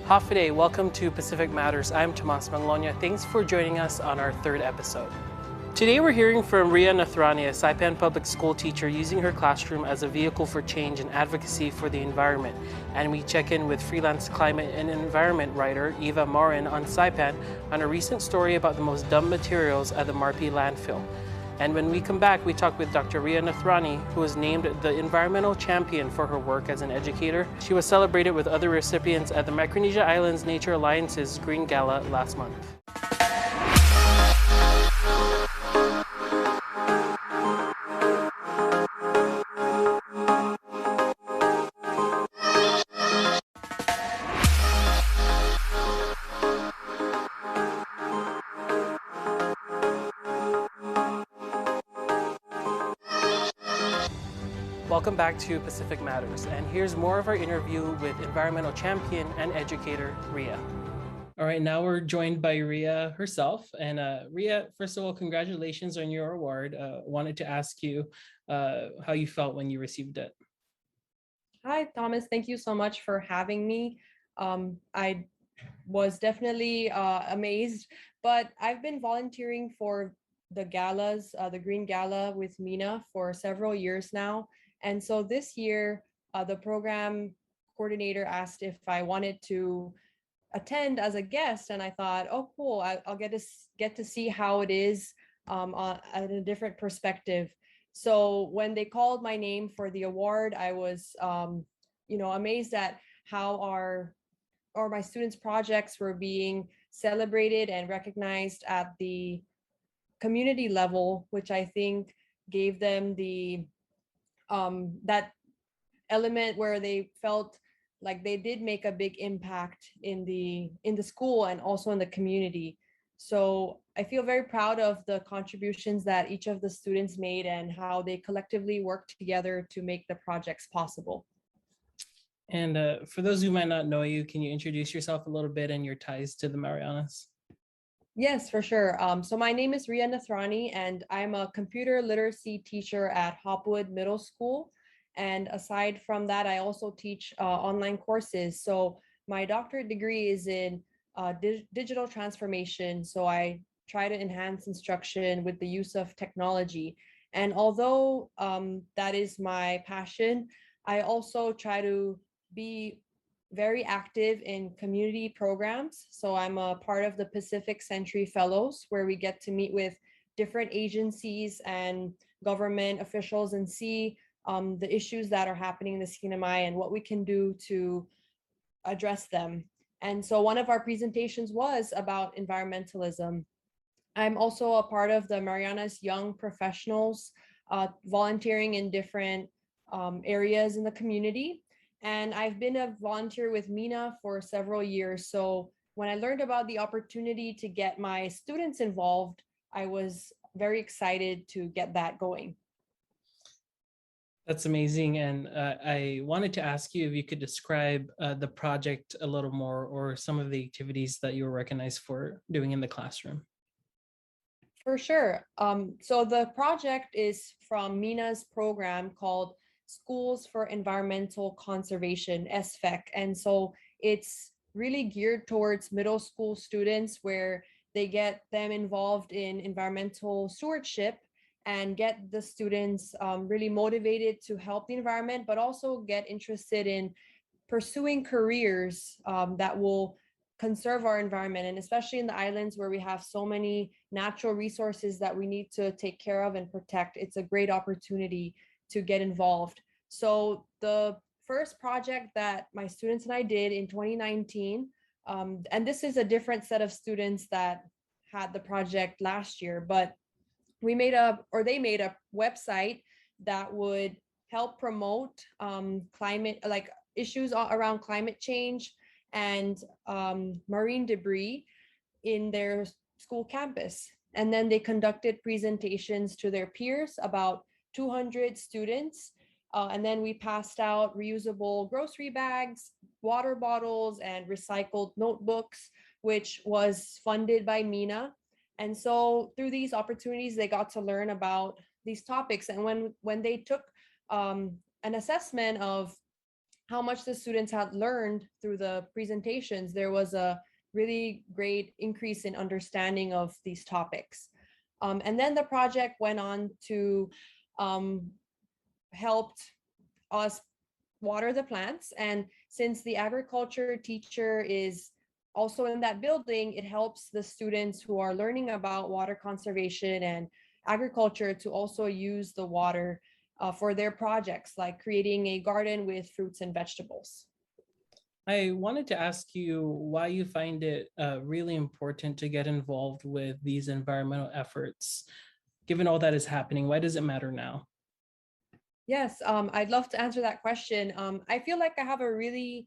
Hafiday, welcome to Pacific Matters. I'm Tomas Manglonia. Thanks for joining us on our third episode. Today we're hearing from Riya Nathrani, a Saipan public school teacher using her classroom as a vehicle for change and advocacy for the environment. And we check in with freelance climate and environment writer Eva Morin on Saipan on a recent story about the most dumb materials at the Marpi landfill. And when we come back, we talk with Dr. Riya Nathrani, who was named the environmental champion for her work as an educator. She was celebrated with other recipients at the Micronesia Islands Nature Alliance's Green Gala last month. Welcome back to Pacific Matters, and here's more of our interview with environmental champion and educator, Riya. All right, now we're joined by Riya herself. And Riya, first of all, congratulations on your award. Wanted to ask you how you felt when you received it. Hi, Thomas. Thank you so much for having me. I was definitely amazed, but I've been volunteering for the galas, the Green Gala with Mina for several years now. And so this year, the program coordinator asked if I wanted to attend as a guest, and I thought, oh, cool, I'll get to see how it is at a different perspective. So when they called my name for the award, I was, amazed at how my students' projects were being celebrated and recognized at the community level, which I think gave them the that element where they felt like they did make a big impact in the school and also in the community. So I feel very proud of the contributions that each of the students made and how they collectively worked together to make the projects possible. And for those who might not know you, can you introduce yourself a little bit and your ties to the Marianas? Yes, for sure. So my name is Riya Nathrani, and I'm a computer literacy teacher at Hopwood Middle School. And aside from that, I also teach online courses. So my doctorate degree is in digital transformation. So I try to enhance instruction with the use of technology. And although that is my passion, I also try to be very active in community programs. So I'm a part of the Pacific Century Fellows, where we get to meet with different agencies and government officials and see the issues that are happening in the CNMI and what we can do to address them. And so one of our presentations was about environmentalism. I'm also a part of the Marianas Young Professionals, volunteering in different areas in the community. And I've been a volunteer with Mina for several years. So when I learned about the opportunity to get my students involved, I was very excited to get that going. That's amazing. And I wanted to ask you if you could describe the project a little more, or some of the activities that you were recognized for doing in the classroom. For sure. So the project is from Mina's program called Schools for Environmental Conservation, SFEC. And so it's really geared towards middle school students, where they get them involved in environmental stewardship and get the students really motivated to help the environment, but also get interested in pursuing careers that will conserve our environment. And especially in the islands where we have so many natural resources that we need to take care of and protect, it's a great opportunity to get involved. So the first project that my students and I did in 2019, and this is a different set of students that had the project last year, but they made a website that would help promote climate, like issues around climate change and marine debris in their school campus. And then they conducted presentations to their peers, about 200 students. And then we passed out reusable grocery bags, water bottles, and recycled notebooks, which was funded by Mina. And so through these opportunities, they got to learn about these topics. And when they took an assessment of how much the students had learned through the presentations, there was a really great increase in understanding of these topics. And then the project went on to um, helped us water the plants. And since the agriculture teacher is also in that building, it helps the students who are learning about water conservation and agriculture to also use the water for their projects, like creating a garden with fruits and vegetables. I wanted to ask you why you find it really important to get involved with these environmental efforts. Given all that is happening, why does it matter now? Yes, I'd love to answer that question. I feel like I have a really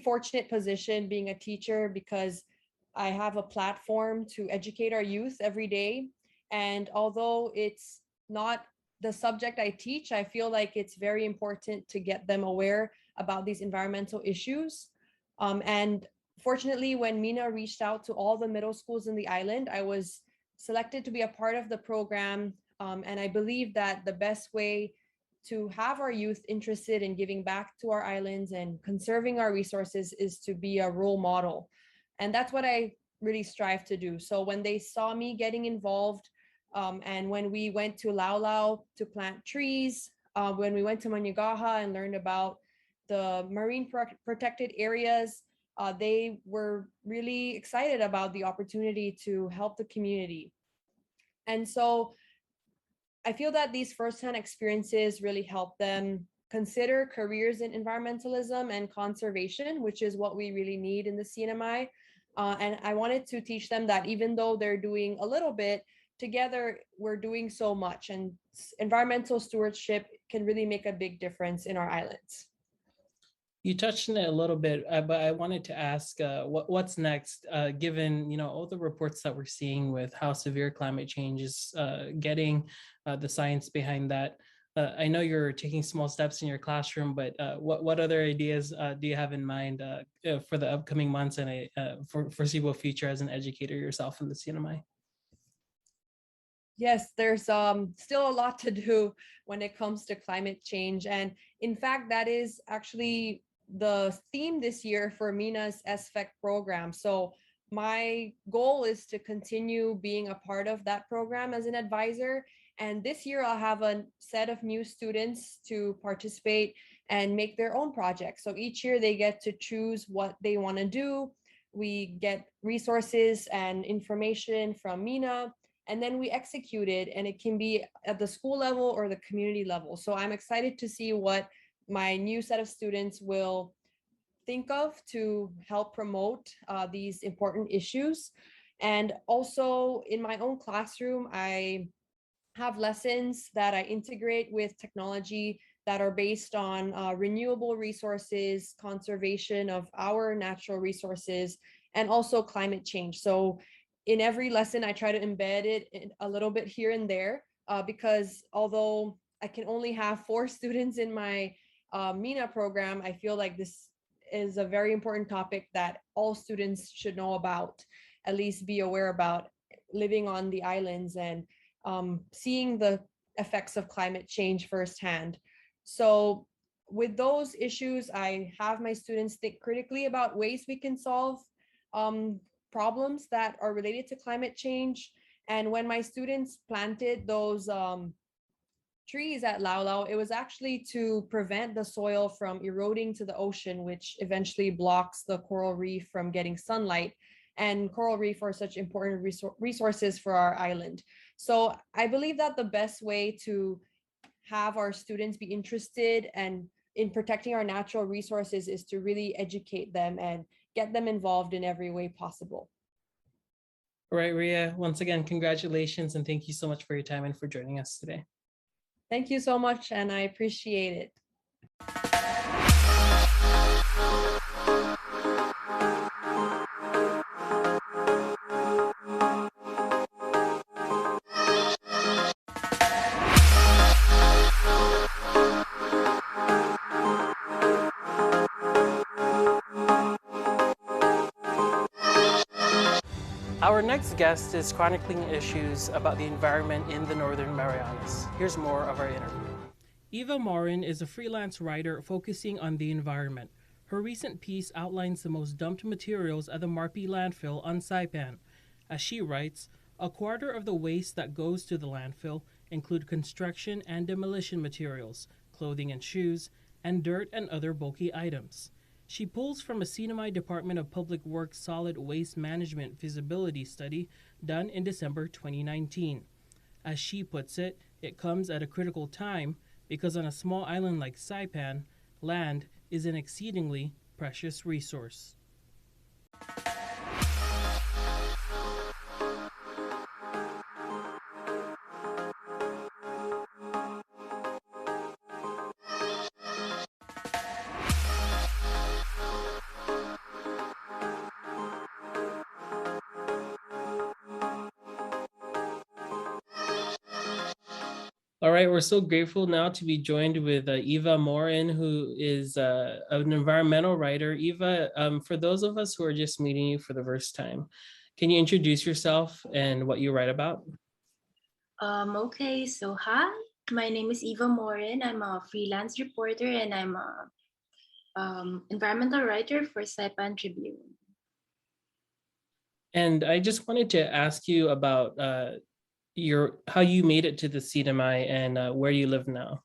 fortunate position being a teacher because I have a platform to educate our youth every day. And although it's not the subject I teach, I feel like it's very important to get them aware about these environmental issues. And fortunately, when Mina reached out to all the middle schools in the island, I was selected to be a part of the program. And I believe that the best way to have our youth interested in giving back to our islands and conserving our resources is to be a role model. And that's what I really strive to do. So when they saw me getting involved, and when we went to Lau Lau to plant trees, when we went to Manyagaha and learned about the marine protected areas, they were really excited about the opportunity to help the community. And so I feel that these firsthand experiences really help them consider careers in environmentalism and conservation, which is what we really need in the CNMI. And I wanted to teach them that even though they're doing a little bit, together we're doing so much, and environmental stewardship can really make a big difference in our islands. You touched on it a little bit, but I wanted to ask what's next, given all the reports that we're seeing with how severe climate change is getting, the science behind that. I know you're taking small steps in your classroom, but what other ideas do you have in mind for the upcoming months and for foreseeable future as an educator yourself in the CNMI? Yes, there's still a lot to do when it comes to climate change. And in fact, that is actually the theme this year for Mina's SFEC program. So my goal is to continue being a part of that program as an advisor. And this year I'll have a set of new students to participate and make their own projects. So each year they get to choose what they want to do. We get resources and information from Mina, and then we execute it, and it can be at the school level or the community level. So I'm excited to see what my new set of students will think of to help promote these important issues. And also in my own classroom, I have lessons that I integrate with technology that are based on renewable resources, conservation of our natural resources, and also climate change. So in every lesson, I try to embed it a little bit here and there, because although I can only have 4 students in my Mina program, I feel like this is a very important topic that all students should know about, at least be aware about, living on the islands and seeing the effects of climate change firsthand. So with those issues, I have my students think critically about ways we can solve problems that are related to climate change. And when my students planted those trees at Lau Lau, it was actually to prevent the soil from eroding to the ocean, which eventually blocks the coral reef from getting sunlight. And coral reef are such important resources for our island. So I believe that the best way to have our students be interested and in protecting our natural resources is to really educate them and get them involved in every way possible. All right, Riya, once again, congratulations, and thank you so much for your time and for joining us today. Thank you so much, and I appreciate it. Our next guest is chronicling issues about the environment in the Northern Marianas. Here's more of our interview. Eva Morin is a freelance writer focusing on the environment. Her recent piece outlines the most dumped materials at the Marpi landfill on Saipan. As she writes, a quarter of the waste that goes to the landfill include construction and demolition materials, clothing and shoes, and dirt and other bulky items. She pulls from a CNMI Department of Public Works Solid Waste Management feasibility study done in December 2019. As she puts it, it comes at a critical time because on a small island like Saipan, land is an exceedingly precious resource. All right, we're so grateful now to be joined with Eva Morin, who is an environmental writer. Eva, for those of us who are just meeting you for the first time, can you introduce yourself and what you write about? Okay, so hi, my name is Eva Morin. I'm a freelance reporter and I'm a environmental writer for Saipan Tribune. And I just wanted to ask you about your how you made it to the CNMI and where you live now.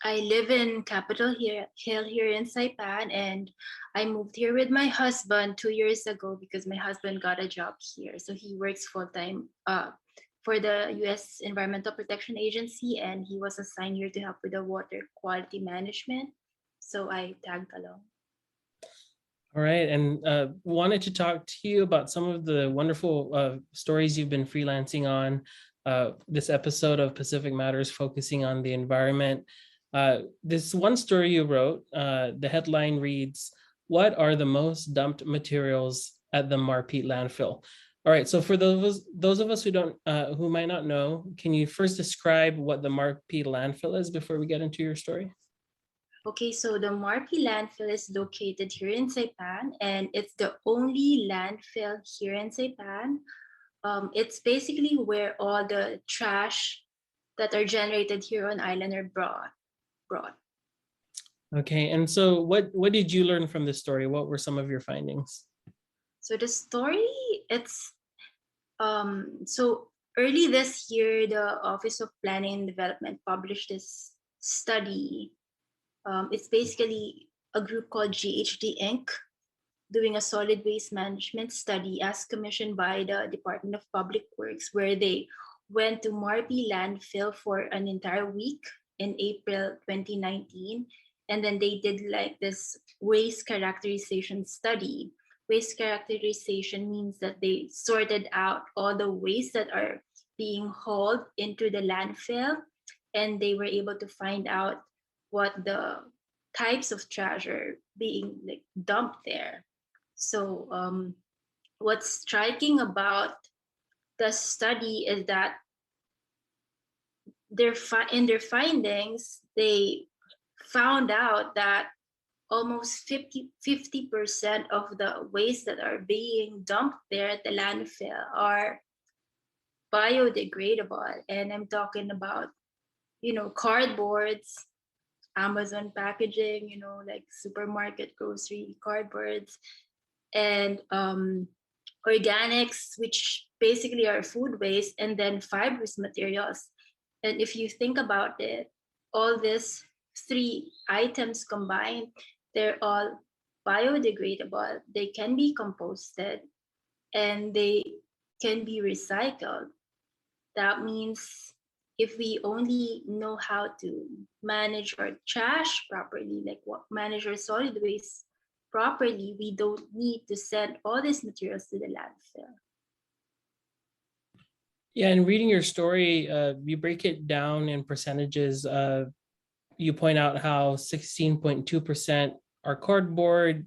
I live in Capitol Hill here in Saipan, and I moved here with my husband 2 years ago because my husband got a job here. So he works full time for the U.S. Environmental Protection Agency, and he was assigned here to help with the water quality management. So I tagged along. All right, and wanted to talk to you about some of the wonderful stories you've been freelancing on. This episode of Pacific Matters focusing on the environment. This one story you wrote, the headline reads, "What are the most dumped materials at the Marpi landfill?" All right, so for those of us who might not know, can you first describe what the Marpi landfill is before we get into your story? Okay, so the Marpi landfill is located here in Saipan, and it's the only landfill here in Saipan. It's basically where all the trash that are generated here on island are brought. Okay, and so what did you learn from this story? What were some of your findings? So the story, it's so early this year, the Office of Planning and Development published this study. It's basically a group called GHD Inc. doing a solid waste management study as commissioned by the Department of Public Works, where they went to Marpi landfill for an entire week in April 2019. And then they did like this waste characterization study. Waste characterization means that they sorted out all the waste that are being hauled into the landfill, and they were able to find out what the types of trash are being like dumped there. So what's striking about the study is that in their findings, they found out that almost 50% of the waste that are being dumped there at the landfill are biodegradable. And I'm talking about, cardboards, Amazon packaging, like supermarket grocery cardboards, and organics, which basically are food waste, and then fibrous materials. And if you think about it, all these three items combined, they're all biodegradable. They can be composted and they can be recycled. That means if we only know how to manage our trash properly, like manage our solid waste properly, we don't need to send all these materials to the landfill. Yeah, and reading your story, you break it down in percentages. You point out how 16.2% are cardboard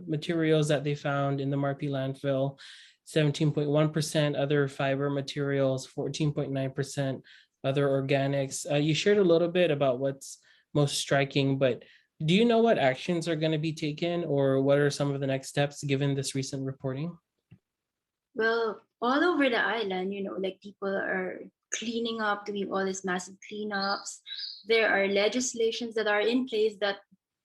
materials that they found in the Marpi landfill, 17.1% other fiber materials, 14.9% other organics. You shared a little bit about what's most striking, but do you know what actions are going to be taken or what are some of the next steps given this recent reporting? Well, all over the island, like people are cleaning up, doing all these massive cleanups. There are legislations that are in place that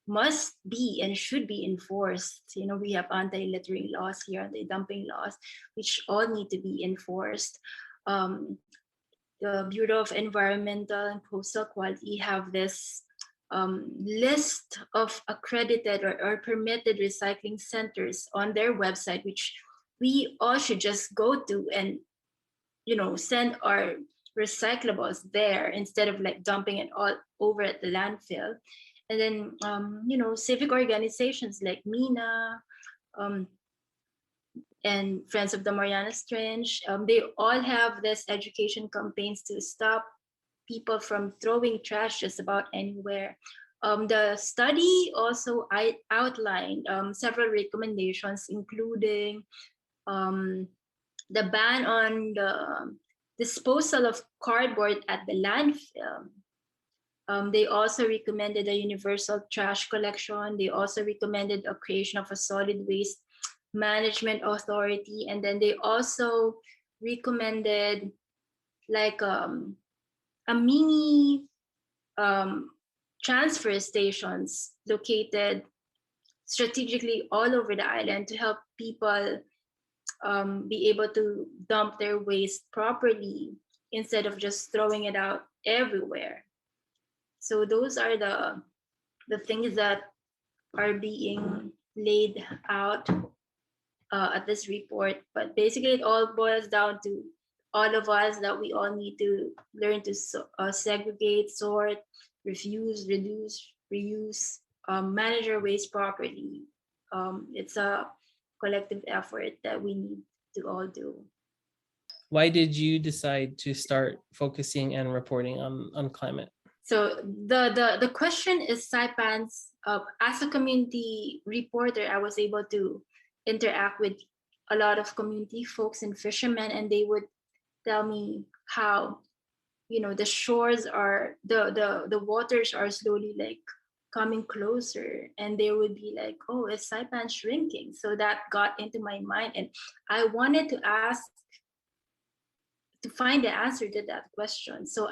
must be and should be enforced. We have anti-littering laws here, anti-dumping laws, which all need to be enforced. Um, the Bureau of Environmental and Coastal Quality have this list of accredited or permitted recycling centers on their website, which we all should just go to and send our recyclables there instead of like dumping it all over at the landfill. And then civic organizations like mina, um, and Friends of the Marianas Trench, they all have this education campaigns to stop people from throwing trash just about anywhere. The study also outlined several recommendations, including the ban on the disposal of cardboard at the landfill. They also recommended a universal trash collection. They also recommended a creation of a solid waste management authority. And then they also recommended like a mini transfer stations located strategically all over the island to help people be able to dump their waste properly instead of just throwing it out everywhere. So those are the things that are being laid out at this report. But basically, it all boils down to all of us that we all need to learn to segregate, sort, refuse, reduce, reuse, manage our waste properly. It's a collective effort that we need to all do. Why did you decide to start focusing and reporting on climate? So the question is Saipan's. As a community reporter, I was able to interact with a lot of community folks and fishermen, and they would tell me how the shores are the waters are slowly like coming closer, and they would be like, oh, is Saipan shrinking? So that got into my mind, and I wanted to find the answer to that question. So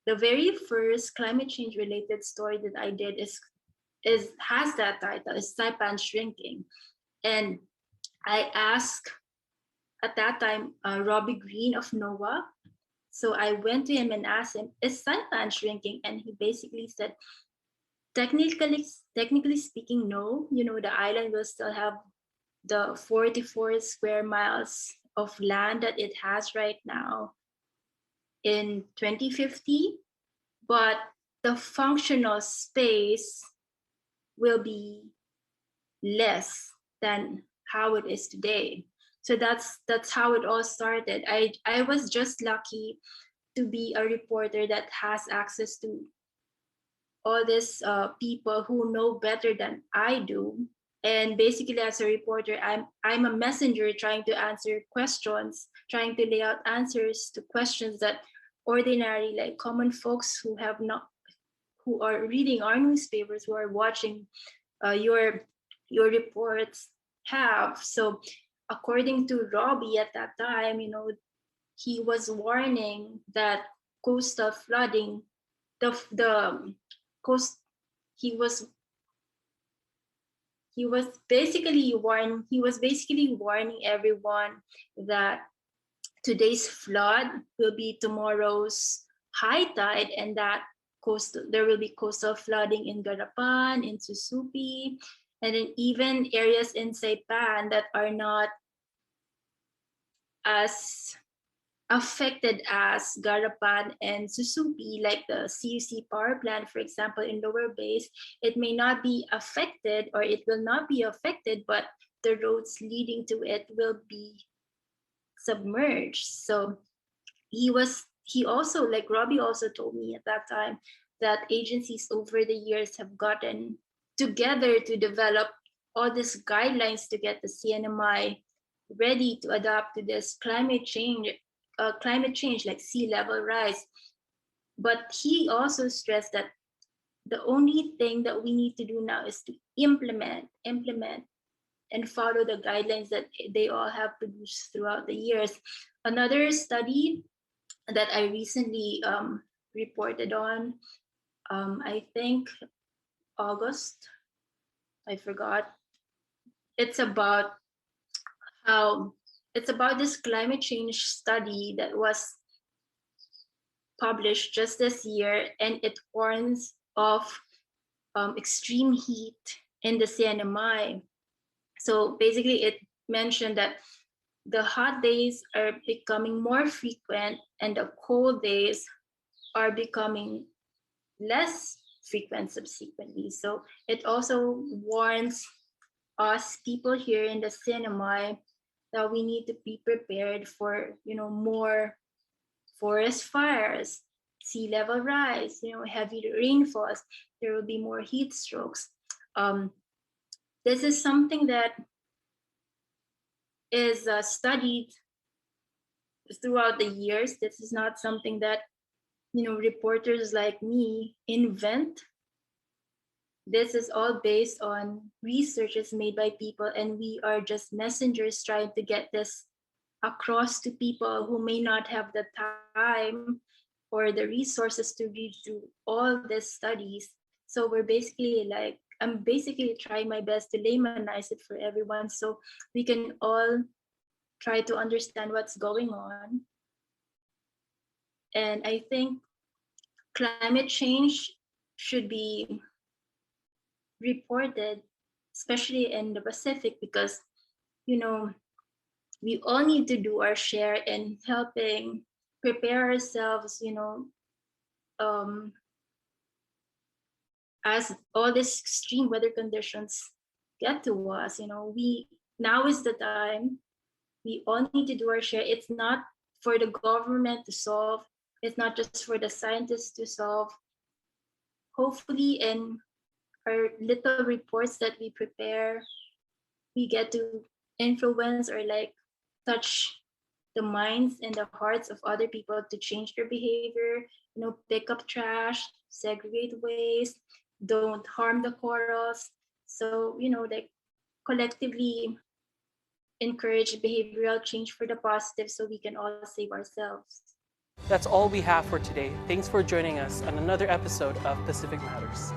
the very first climate change related story that I did has that title, is Saipan shrinking. And I asked at that time Robbie Green of NOAA. So I went to him and asked him, is Saipan shrinking? And he basically said, technically speaking, no. The island will still have the 44 square miles of land that it has right now in 2050, but the functional space will be less than how it is today. So that's how it all started. I was just lucky to be a reporter that has access to all these people who know better than I do. And basically, as a reporter, I'm a messenger trying to answer questions, trying to lay out answers to questions that ordinary, like common folks who are reading our newspapers, who are watching your reports have. So, according to Robbie at that time, he was warning that coastal flooding, the coast, he was basically warning everyone that today's flood will be tomorrow's high tide, and that there will be coastal flooding in Garapan, in Susupi, and in even areas in Saipan that are not as affected as Garapan and Susupi, like the CUC power plant, for example, in Lower Base. It may not be affected, or it will not be affected, but the roads leading to it will be submerged. So he also, like Robbie also told me at that time, that agencies over the years have gotten together to develop all these guidelines to get the CNMI ready to adapt to this climate change like sea level rise. But he also stressed that the only thing that we need to do now is to implement, and follow the guidelines that they all have produced throughout the years. Another study that I recently reported on, I think August, I forgot. It's about how it's about this climate change study that was published just this year, and it warns of extreme heat in the CNMI. So basically, it mentioned that the hot days are becoming more frequent and the cold days are becoming less frequent subsequently. So it also warns us people here in the CNMI that we need to be prepared for, more forest fires, sea level rise, heavy rainfalls. There will be more heat strokes. This is something that is studied throughout the years. This is not something that reporters like me invent. This is all based on researches made by people, and we are just messengers trying to get this across to people who may not have the time or the resources to read through all these studies. So I'm basically trying my best to laymanize it for everyone so we can all try to understand what's going on. And I think climate change should be reported, especially in the Pacific, because, we all need to do our share in helping prepare ourselves, as all these extreme weather conditions get to us. Now is the time. We all need to do our share. It's not for the government to solve. It's not just for the scientists to solve. Hopefully, in our little reports that we prepare, we get to influence or touch the minds and the hearts of other people to change their behavior, pick up trash, segregate waste, don't harm the corals. So, collectively encourage behavioral change for the positive so we can all save ourselves. That's all we have for today. Thanks for joining us on another episode of Pacific Matters.